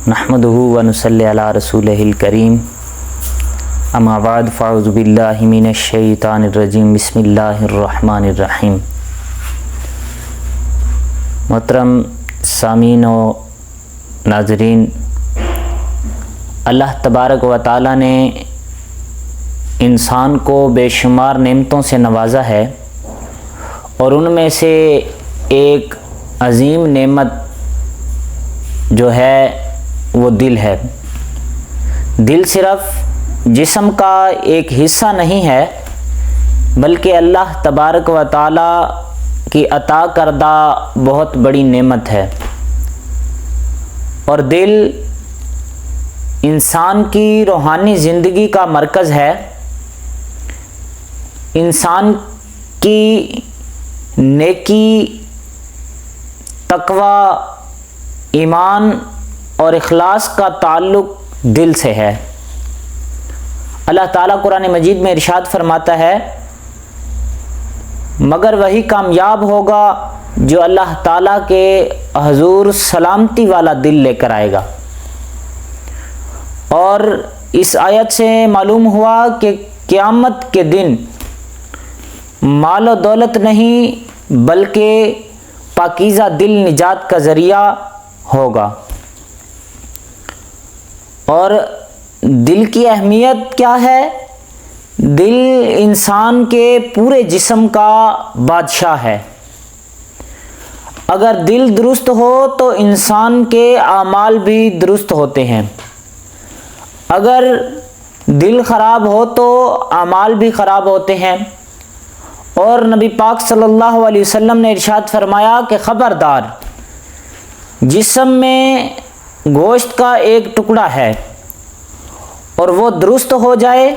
نحمدہ ونصلی علی رسولہ الکریم اما بعد فاعوذ باللہ من الشیطان الرجیم بسم اللہ الرحمن الرحیم۔ محترم سامعین و ناظرین، اللہ تبارک و تعالیٰ نے انسان کو بے شمار نعمتوں سے نوازا ہے، اور ان میں سے ایک عظیم نعمت جو ہے وہ دل ہے۔ دل صرف جسم کا ایک حصہ نہیں ہے، بلکہ اللہ تبارک و تعالیٰ کی عطا کردہ بہت بڑی نعمت ہے۔ اور دل انسان کی روحانی زندگی کا مرکز ہے۔ انسان کی نیکی، تقوی، ایمان اور اخلاص کا تعلق دل سے ہے۔ اللہ تعالیٰ قرآن مجید میں ارشاد فرماتا ہے، مگر وہی کامیاب ہوگا جو اللہ تعالیٰ کے حضور سلامتی والا دل لے کر آئے گا۔ اور اس آیت سے معلوم ہوا کہ قیامت کے دن مال و دولت نہیں بلکہ پاکیزہ دل نجات کا ذریعہ ہوگا۔ اور دل کی اہمیت کیا ہے؟ دل انسان کے پورے جسم کا بادشاہ ہے۔ اگر دل درست ہو تو انسان کے اعمال بھی درست ہوتے ہیں، اگر دل خراب ہو تو اعمال بھی خراب ہوتے ہیں۔ اور نبی پاک صلی اللہ علیہ وسلم نے ارشاد فرمایا کہ خبردار، جسم میں گوشت کا ایک ٹکڑا ہے اور وہ درست ہو جائے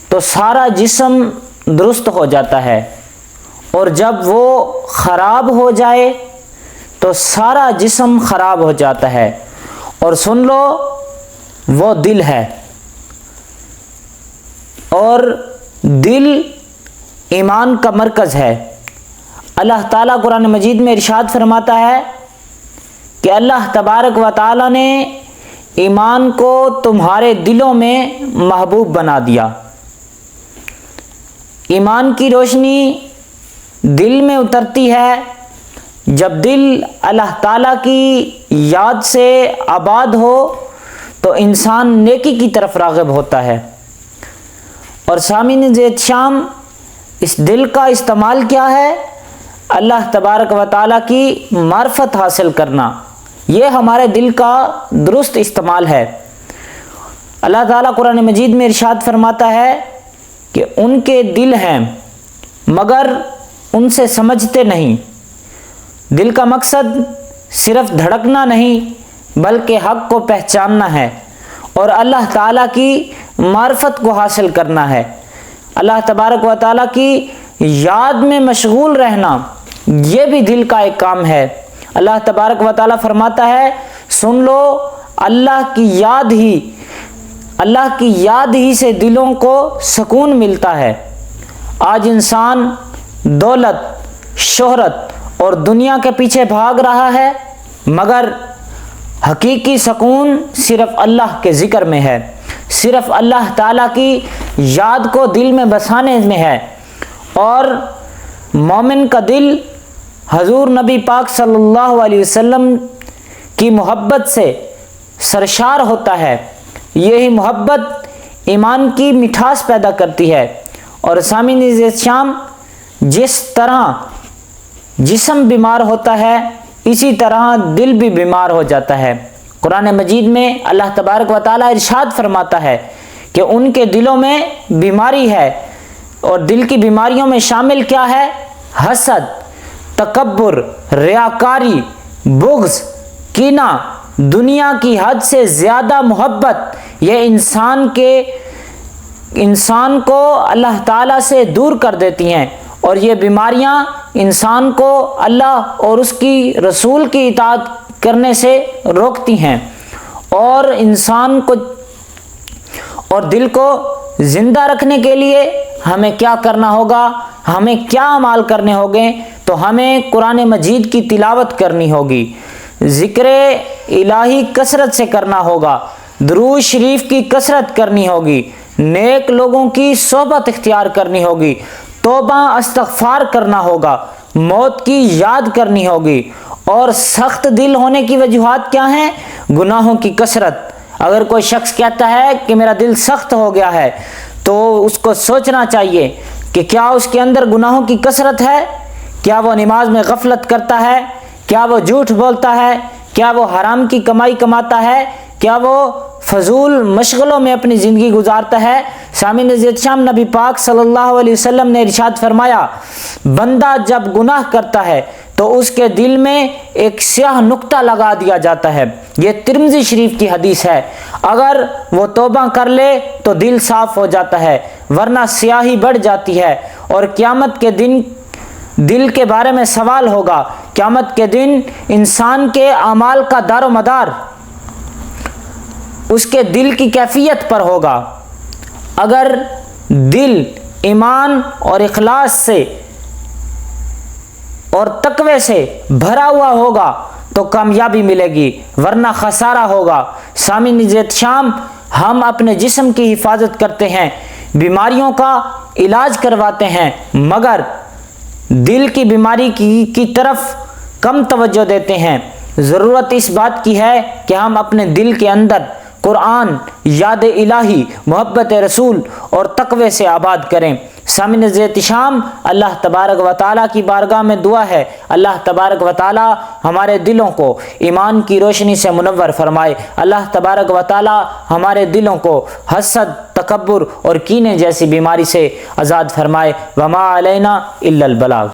تو سارا جسم درست ہو جاتا ہے، اور جب وہ خراب ہو جائے تو سارا جسم خراب ہو جاتا ہے۔ اور سن لو، وہ دل ہے۔ اور دل ایمان کا مرکز ہے۔ اللہ تعالیٰ قرآن مجید میں ارشاد فرماتا ہے کہ اللہ تبارک و تعالیٰ نے ایمان کو تمہارے دلوں میں محبوب بنا دیا۔ ایمان کی روشنی دل میں اترتی ہے جب دل اللہ تعالیٰ کی یاد سے آباد ہو تو انسان نیکی کی طرف راغب ہوتا ہے۔ اور سامعین زید شام، اس دل کا استعمال کیا ہے؟ اللہ تبارک و تعالیٰ کی معرفت حاصل کرنا، یہ ہمارے دل کا درست استعمال ہے۔ اللہ تعالیٰ قرآن مجید میں ارشاد فرماتا ہے کہ ان کے دل ہیں مگر ان سے سمجھتے نہیں۔ دل کا مقصد صرف دھڑکنا نہیں بلکہ حق کو پہچاننا ہے اور اللہ تعالیٰ کی معرفت کو حاصل کرنا ہے۔ اللہ تبارک و تعالیٰ کی یاد میں مشغول رہنا، یہ بھی دل کا ایک کام ہے۔ اللہ تبارک و تعالیٰ فرماتا ہے، سن لو، اللہ کی یاد ہی سے دلوں کو سکون ملتا ہے۔ آج انسان دولت، شہرت اور دنیا کے پیچھے بھاگ رہا ہے، مگر حقیقی سکون صرف اللہ کے ذکر میں ہے، صرف اللہ تعالیٰ کی یاد کو دل میں بسانے میں ہے۔ اور مومن کا دل حضور نبی پاک صلی اللہ علیہ وسلم کی محبت سے سرشار ہوتا ہے۔ یہی محبت ایمان کی مٹھاس پیدا کرتی ہے۔ اور سامعین عزیز شام، جس طرح جسم بیمار ہوتا ہے اسی طرح دل بھی بیمار ہو جاتا ہے۔ قرآن مجید میں اللہ تبارک و تعالیٰ ارشاد فرماتا ہے کہ ان کے دلوں میں بیماری ہے، اور دل کی بیماریوں میں شامل کیا ہے؟ حسد، تکبر، ریاکاری، بغض، کینہ، دنیا کی حد سے زیادہ محبت، یہ انسان کو اللہ تعالیٰ سے دور کر دیتی ہیں، اور یہ بیماریاں انسان کو اللہ اور اس کی رسول کی اطاعت کرنے سے روکتی ہیں۔ اور انسان کو اور دل کو زندہ رکھنے کے لیے ہمیں کیا کرنا ہوگا؟ ہمیں کیا اعمال کرنے ہوں گے؟ تو ہمیں قرآن مجید کی تلاوت کرنی ہوگی، ذکر الہی کثرت سے کرنا ہوگا، درود شریف کی کثرت کرنی ہوگی، نیک لوگوں کی صحبت اختیار کرنی ہوگی، توبہ استغفار کرنا ہوگا، موت کی یاد کرنی ہوگی۔ اور سخت دل ہونے کی وجوہات کیا ہیں؟ گناہوں کی کثرت۔ اگر کوئی شخص کہتا ہے کہ میرا دل سخت ہو گیا ہے تو اس کو سوچنا چاہیے کہ کیا اس کے اندر گناہوں کی کثرت ہے؟ کیا وہ نماز میں غفلت کرتا ہے؟ کیا وہ جھوٹ بولتا ہے؟ کیا وہ حرام کی کمائی کماتا ہے؟ کیا وہ فضول مشغلوں میں اپنی زندگی گزارتا ہے؟ سامعین عزیز شام، نبی پاک صلی اللہ علیہ وسلم نے ارشاد فرمایا، بندہ جب گناہ کرتا ہے تو اس کے دل میں ایک سیاہ نقطہ لگا دیا جاتا ہے۔ یہ ترمذی شریف کی حدیث ہے۔ اگر وہ توبہ کر لے تو دل صاف ہو جاتا ہے، ورنہ سیاہی بڑھ جاتی ہے، اور قیامت کے دن دل کے بارے میں سوال ہوگا۔ قیامت کے دن انسان کے اعمال کا دار و مدار اس کے دل کی کیفیت پر ہوگا۔ اگر دل ایمان اور اخلاص سے اور تقوی سے بھرا ہوا ہوگا تو کامیابی ملے گی، ورنہ خسارہ ہوگا۔ سامعین عزیز شام، ہم اپنے جسم کی حفاظت کرتے ہیں، بیماریوں کا علاج کرواتے ہیں، مگر دل کی بیماری کی طرف کم توجہ دیتے ہیں۔ ضرورت اس بات کی ہے کہ ہم اپنے دل کے اندر قرآن، یاد الہی، محبت رسول اور تقوی سے آباد کریں۔ سامعین عزیز شام، اللہ تبارک و تعالیٰ کی بارگاہ میں دعا ہے، اللہ تبارک و تعالیٰ ہمارے دلوں کو ایمان کی روشنی سے منور فرمائے۔ اللہ تبارک و تعالیٰ ہمارے دلوں کو حسد، تکبر اور کینے جیسی بیماری سے آزاد فرمائے۔ وما علینا الا البلاغ۔